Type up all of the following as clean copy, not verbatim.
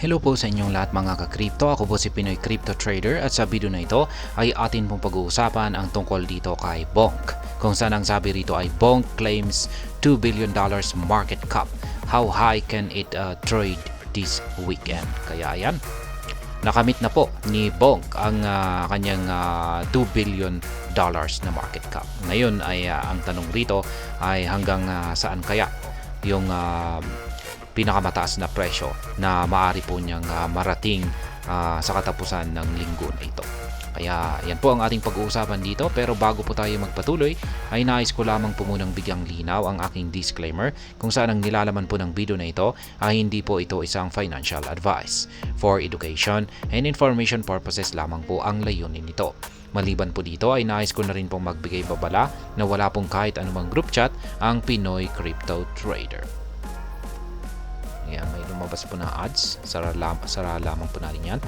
Hello po sa inyong lahat mga ka-crypto. Ako po si Pinoy Crypto Trader at sa video na ito ay atin pong pag-uusapan ang tungkol dito kay Bonk. Kung saan ang sabi rito ay Bonk claims $2 billion market cap. How high can it trade this weekend? Kaya ayan, nakamit na po ni Bonk ang kanyang $2 billion na market cap. Ngayon ay ang tanong rito ay hanggang saan kaya yung pinakamataas na presyo na maaari po niyang marating sa katapusan ng linggo na ito. Kaya yan po ang ating pag-uusapan dito, pero bago po tayo magpatuloy ay nais ko lamang po munang bigyang linaw ang aking disclaimer kung saan ang nilalaman po ng video na ito ay hindi po ito isang financial advice. For education and information purposes lamang po ang layunin nito. Maliban po dito ay nais ko na rin pong magbigay babala na wala pong kahit anumang group chat ang Pinoy Crypto Trader. Ayan, may lumabas po na ads. Sara lamang po natin yan.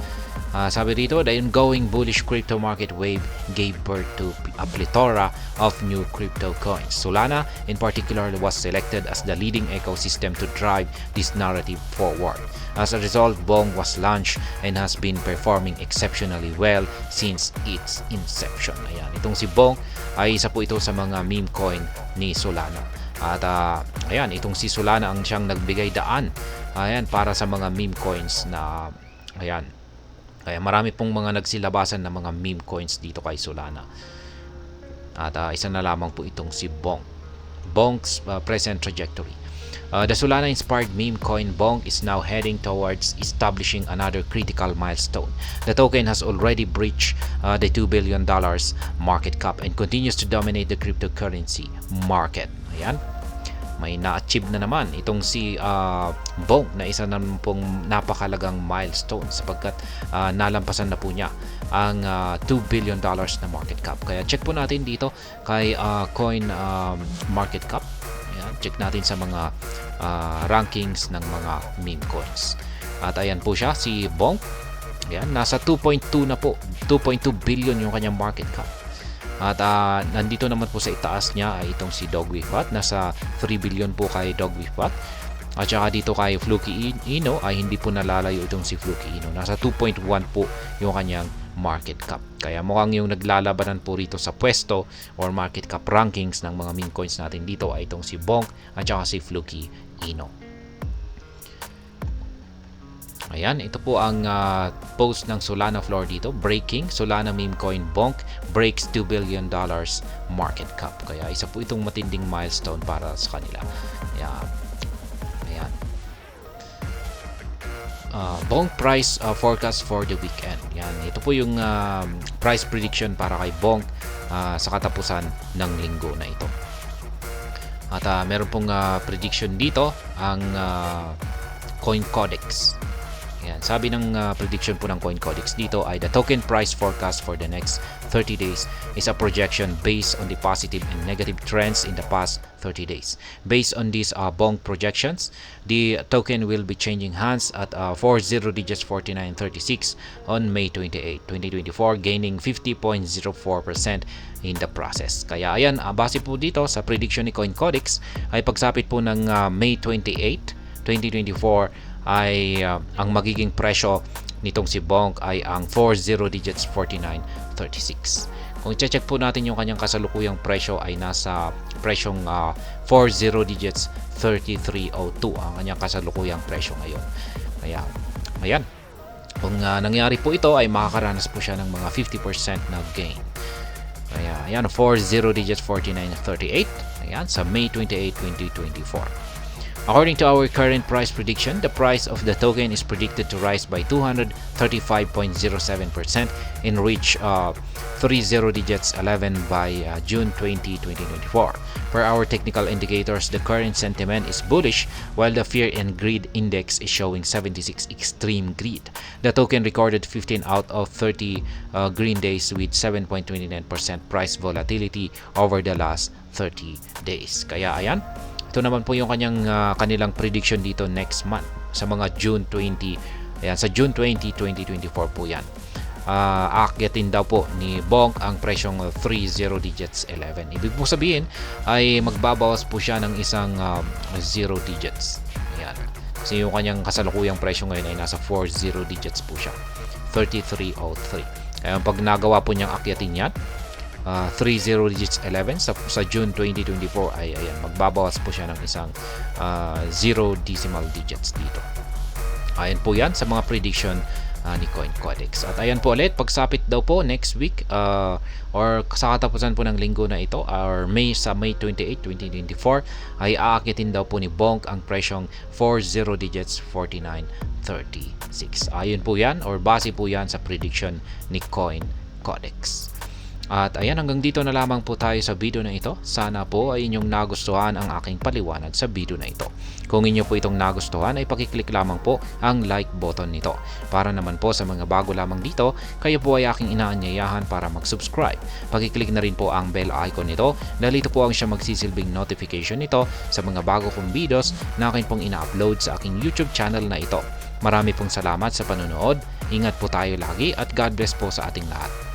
Sabi dito, the ongoing bullish crypto market wave gave birth to a plethora of new crypto coins. Solana, in particular, was selected as the leading ecosystem to drive this narrative forward. As a result, Bonk was launched and has been performing exceptionally well since its inception. Ayan, itong si Bonk ay isa po ito sa mga meme coin ni Solana. At ayan, itong si Solana ang siyang nagbigay daan para sa mga meme coins na ayan. Kaya marami pong mga nagsilabasan na mga meme coins dito kay Solana. At isa na lamang po itong si Bonk. Bonk's present trajectory. The Solana-inspired meme coin Bonk is now heading towards establishing another critical milestone. The token has already breached the $2 billion market cap and continues to dominate the cryptocurrency market. Ayan, may na-achieve na naman itong si Bonk na isa na pong napakalagang milestone sapagkat nalampasan na po niya ang $2 billion na market cap. Kaya check po natin dito kay coin market cap. Ayan, check natin sa mga rankings ng mga meme coins. At ayan po siya, si Bonk. Ayan, nasa 2.2 na po. 2.2 billion yung kanyang market cap. At nandito naman po sa itaas niya ay itong si Dogwifat. Nasa 3 billion po kay Dogwifat. At saka dito kay Fluky Ino ay hindi po nalalayo itong si Fluky Ino. Nasa 2.1 po yung kanyang market cap. Kaya mukhang yung naglalabanan po rito sa pwesto or market cap rankings ng mga meme coins natin dito ay itong si Bonk at saka si Fluky Ino. Ayan, ito po ang post ng Solana Floor dito. Breaking, Solana meme coin Bonk breaks $2 billion market cap. Kaya isa po itong matinding milestone para sa kanila. Ayan. Ayan. Bonk price forecast for the weekend. Yan, ito po yung price prediction para kay Bonk sa katapusan ng linggo na ito. At meron pong prediction dito ang CoinCodex. Yan, sabi ng prediction po ng CoinCodex dito ay the token price forecast for the next 30 days is a projection based on the positive and negative trends in the past 30 days. Based on these Bonk projections, the token will be changing hands at 40 digits 4936 on May 28, 2024, gaining 50.04% in the process. Kaya ayan, base po dito sa prediction ni CoinCodex ay pagsapit po ng May 28, 2024 ay ang magiging presyo nitong si Bonk ay ang 40 digits 4936. Kung i-check po natin yung kanyang kasalukuyang presyo ay nasa presyong 40 digits 3302 ang kanyang kasalukuyang presyo ngayon. Kaya ayan, kung nangyari po ito ay makakaranas po siya ng mga 50% na gain. Kaya ayan, 40 digits 4938 ayan, sa May 28, 2024. According to our current price prediction, the price of the token is predicted to rise by 235.07% and reach 30 digits 11 by June 20, 2024. Per our technical indicators, the current sentiment is bullish while the fear and greed index is showing 76 extreme greed. The token recorded 15 out of 30 green days with 7.29% price volatility over the last 30 days. Kaya ayan, ito naman po yung kanilang prediction dito next month sa mga June 20. Ayan, sa June 20, 2024 po yan. Aakyatin daw po ni Bonk ang presyong 30 digits 11. Ibig po sabihin ay magbabawas po siya ng isang 0 digits. Ayan. So yung kanyang kasalukuyang presyo ngayon ay nasa 40 digits po siya. 3303. Kaya pag nagawa po niyang akyatin yan, 30 digits 11 sa June 2024 ay ayan, magbabawas po siya ng isang 0 decimal digits dito. Ayan po yan sa mga prediction ni CoinCodex. At ayan po ulit, pagsapit daw po next week or sa katapusan po ng linggo na ito or May 28, 2024 ay aakitin daw po ni Bonk ang presyong 40 digits 49.36. Ayon po yan or base po yan sa prediction ni CoinCodex. At ayan, hanggang dito na lamang po tayo sa video na ito. Sana po ay inyong nagustuhan ang aking paliwanag sa video na ito. Kung inyo po itong nagustuhan ay pakiclick lamang po ang like button nito. Para naman po sa mga bago lamang dito, kayo po ay aking inaanyayahan para mag-subscribe. Pakiclick na rin po ang bell icon nito dahil ito po ang siya magsisilbing notification nito sa mga bago kong videos na akin pong ina-upload sa aking YouTube channel na ito. Marami pong salamat sa panonood. Ingat po tayo lagi at God bless po sa ating lahat.